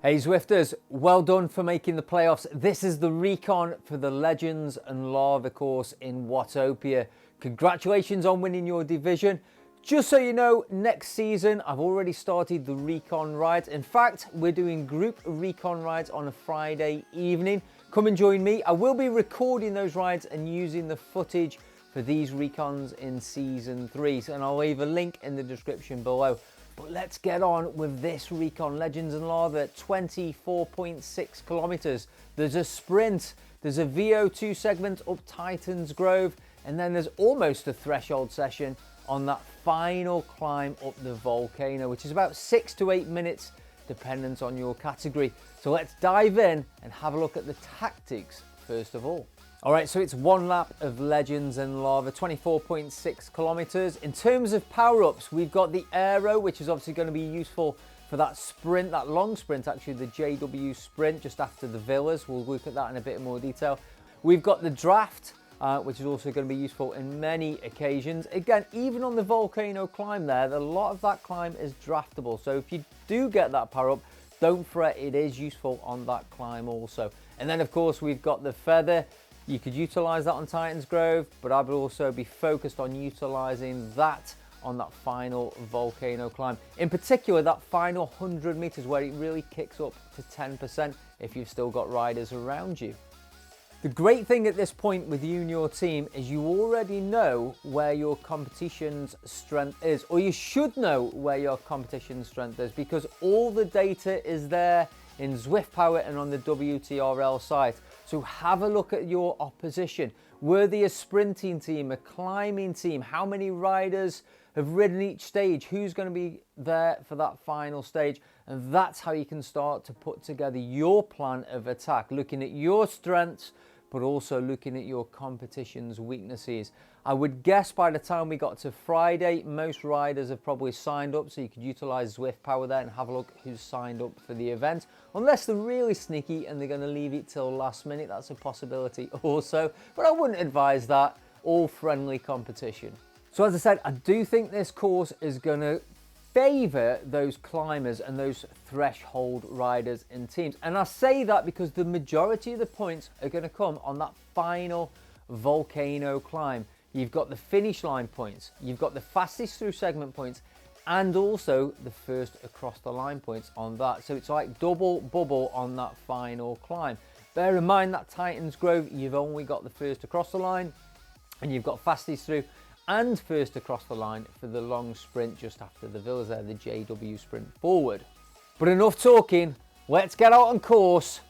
Hey Zwifters, well done for making the playoffs. This is the recon for the Legends and Lava course in Watopia. Congratulations on winning your division. Just so you know, next season I've already started the recon rides. In fact, we're doing group recon rides on a Friday evening. Come and join me. I will be recording those rides and using the footage for these recons in season 3. And I'll leave a link in the description below. But let's get on with this recon. Legends and Lava, 24.6 kilometers. There's a sprint, there's a VO2 segment up Titan's Grove, and then there's almost a threshold session on that final climb up the Volcano, which is about 6 to 8 minutes, dependent on your category. So let's dive in and have a look at the tactics first of all. All right, so it's one lap of Legends and Lava, 24.6 kilometers. In terms of power-ups, we've got the aero, which is obviously going to be useful for that sprint, that long sprint, actually, the JW sprint just after the villas. We'll look at that in a bit more detail. We've got the draft, which is also going to be useful in many occasions. Again, even on the Volcano climb there, a lot of that climb is draftable. So if you do get that power-up, don't fret, it is useful on that climb also. And then, of course, we've got the feather. You could utilize that on Titan's Grove, but I would also be focused on utilizing that on that final Volcano climb. In particular, that final 100 meters where it really kicks up to 10% if you've still got riders around you. The great thing at this point with you and your team is you already know where your competition's strength is, or you should know where your competition's strength is, because all the data is there in Zwift Power and on the WTRL site. So have a look at your opposition. Were they a sprinting team, a climbing team? How many riders have ridden each stage? Who's going to be there for that final stage? And that's how you can start to put together your plan of attack, looking at your strengths, but also looking at your competition's weaknesses. I would guess by the time we got to Friday, most riders have probably signed up, so you could utilize Zwift Power there and have a look who's signed up for the event. Unless they're really sneaky and they're going to leave it till last minute, that's a possibility also, but I wouldn't advise that. All friendly competition. So as I said, I do think this course is going to favour those climbers and those threshold riders in teams. And I say that because the majority of the points are going to come on that final Volcano climb. You've got the finish line points, you've got the fastest through segment points, and also the first across the line points on that. So it's like double bubble on that final climb. Bear in mind that Titan's Grove, you've only got the first across the line, and you've got fastest through and first across the line for the long sprint just after the villas there, the JW sprint forward. But enough talking, let's get out on course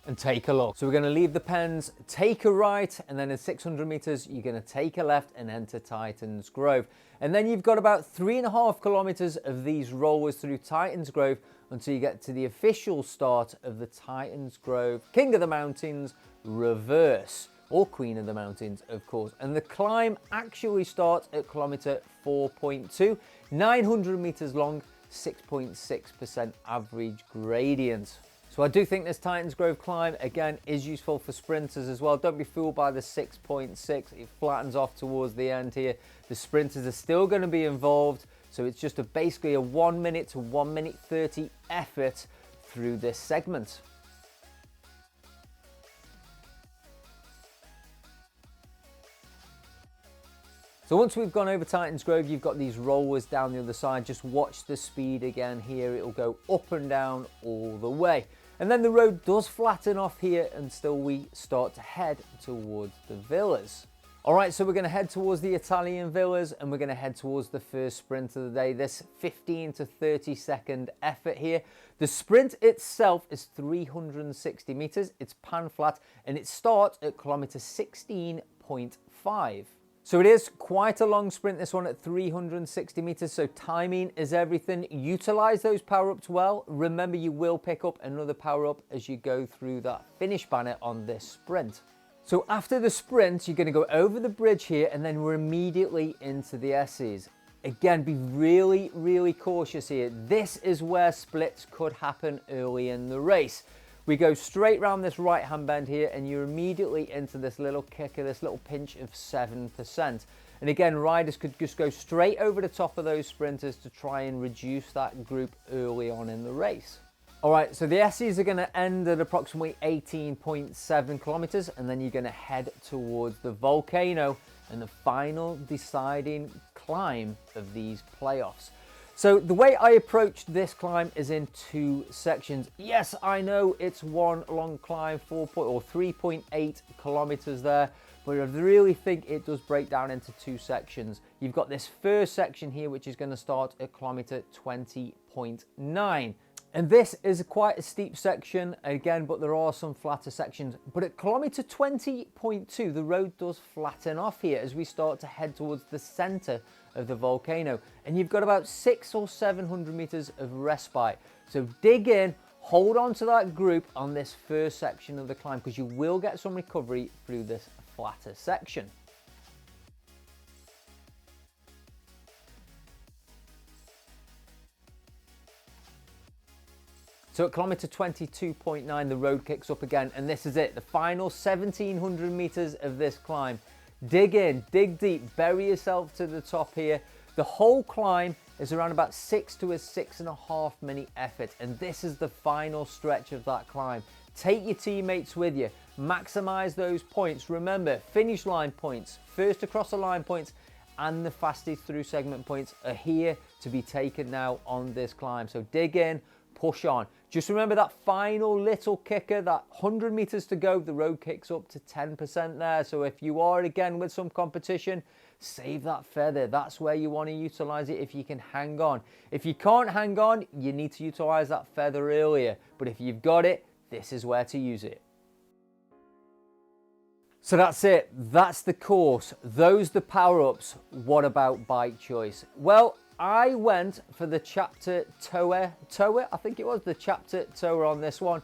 and take a look. So we're going to leave the pens, take a right, and then in 600 meters you're going to take a left and enter Titan's Grove. And then you've got about 3.5 kilometers of these rollers through Titan's Grove until you get to the official start of the Titan's Grove King of the Mountains reverse, or Queen of the Mountains, of course. And the climb actually starts at kilometer 4.2, 900 meters long, 6.6% average gradient. So I do think this Titan's Grove climb, again, is useful for sprinters as well. Don't be fooled by the 6.6. It flattens off towards the end here. The sprinters are still going to be involved. So it's just basically a 1 minute to 1 minute 30 effort through this segment. So once we've gone over Titan's Grove, you've got these rollers down the other side. Just watch the speed again here. It'll go up and down all the way. And then the road does flatten off here until we start to head towards the villas. All right, so we're going to head towards the Italian villas and we're going to head towards the first sprint of the day. This 15 to 30 second effort here. The sprint itself is 360 meters. It's pan flat and it starts at kilometer 16.5. So it is quite a long sprint, this one, at 360 meters, so timing is everything. Utilize those power-ups well. Remember, you will pick up another power-up as you go through that finish banner on this sprint. So after the sprint, you're going to go over the bridge here, and then we're immediately into the S's. Again, be really, really cautious here. This is where splits could happen early in the race. We go straight round this right hand bend here and you're immediately into this little kicker, this little pinch of 7%. And again, riders could just go straight over the top of those sprinters to try and reduce that group early on in the race. All right, so the Essies are going to end at approximately 18.7 kilometers, and then you're going to head towards the Volcano and the final deciding climb of these playoffs. So the way I approached this climb is in two sections. Yes, I know it's one long climb, 3.8 kilometers there, but I really think it does break down into two sections. You've got this first section here, which is going to start at kilometer 20.9. And this is quite a steep section again, but there are some flatter sections. But at kilometer 20.2, the road does flatten off here as we start to head towards the center of the volcano. And you've got about 600 or 700 meters of respite. So dig in, hold on to that group on this first section of the climb, because you will get some recovery through this flatter section. So at kilometer 22.9, the road kicks up again, and this is it, the final 1700 meters of this climb. Dig in, dig deep, bury yourself to the top here. The whole climb is around about 6 to a 6.5 minute effort, and this is the final stretch of that climb. Take your teammates with you, maximize those points. Remember, finish line points, first across the line points, and the fastest through segment points are here to be taken now on this climb. So dig in, push on. Just remember that final little kicker, that 100 meters to go, the road kicks up to 10% there. So if you are again with some competition, save that feather. That's where you want to utilize it if you can hang on. If you can't hang on, you need to utilize that feather earlier. But if you've got it, this is where to use it. So that's it. That's the course. Those the power-ups. What about bike choice? Well, I went for the Chapter Tower, I think it was, the Chapter Tower on this one.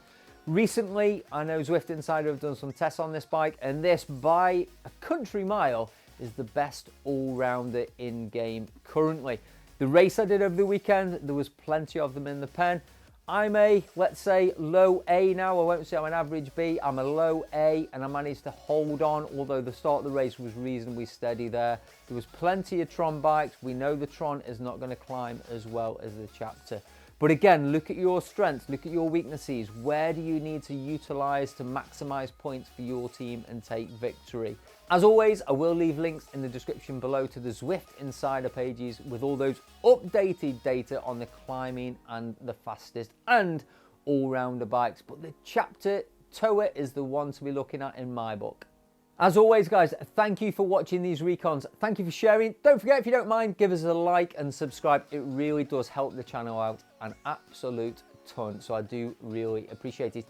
Recently, I know Zwift Insider have done some tests on this bike, and this by a country mile is the best all-rounder in-game currently. The race I did over the weekend, there was plenty of them in the pen. I'm a, let's say, low A now. I won't say I'm an average B. I'm a low A, and I managed to hold on, although the start of the race was reasonably steady there. There was plenty of Tron bikes. We know the Tron is not going to climb as well as the Chapter. But again, look at your strengths, look at your weaknesses. Where do you need to utilize to maximize points for your team and take victory? As always, I will leave links in the description below to the Zwift Insider pages with all those updated data on the climbing and the fastest and all-rounder bikes. But the Chapter Tower is the one to be looking at in my book. As always, guys, thank you for watching these recons. Thank you for sharing. Don't forget, if you don't mind, give us a like and subscribe. It really does help the channel out an absolute ton. So I do really appreciate it.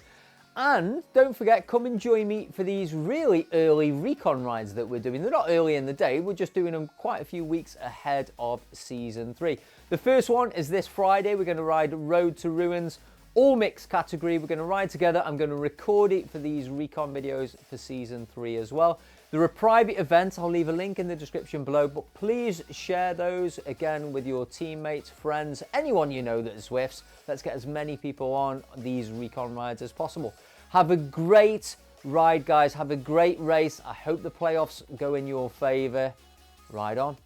And don't forget, come and join me for these really early recon rides that we're doing. They're not early in the day. We're just doing them quite a few weeks ahead of Season 3. The first one is this Friday. We're going to ride Road to Ruins. All mixed category. We're going to ride together. I'm going to record it for these recon videos for Season 3 as well. There are private events. I'll leave a link in the description below, but please share those again with your teammates, friends, anyone you know that is Zwifts. Let's get as many people on these recon rides as possible. Have a great ride, guys. Have a great race. I hope the playoffs go in your favor. Ride on.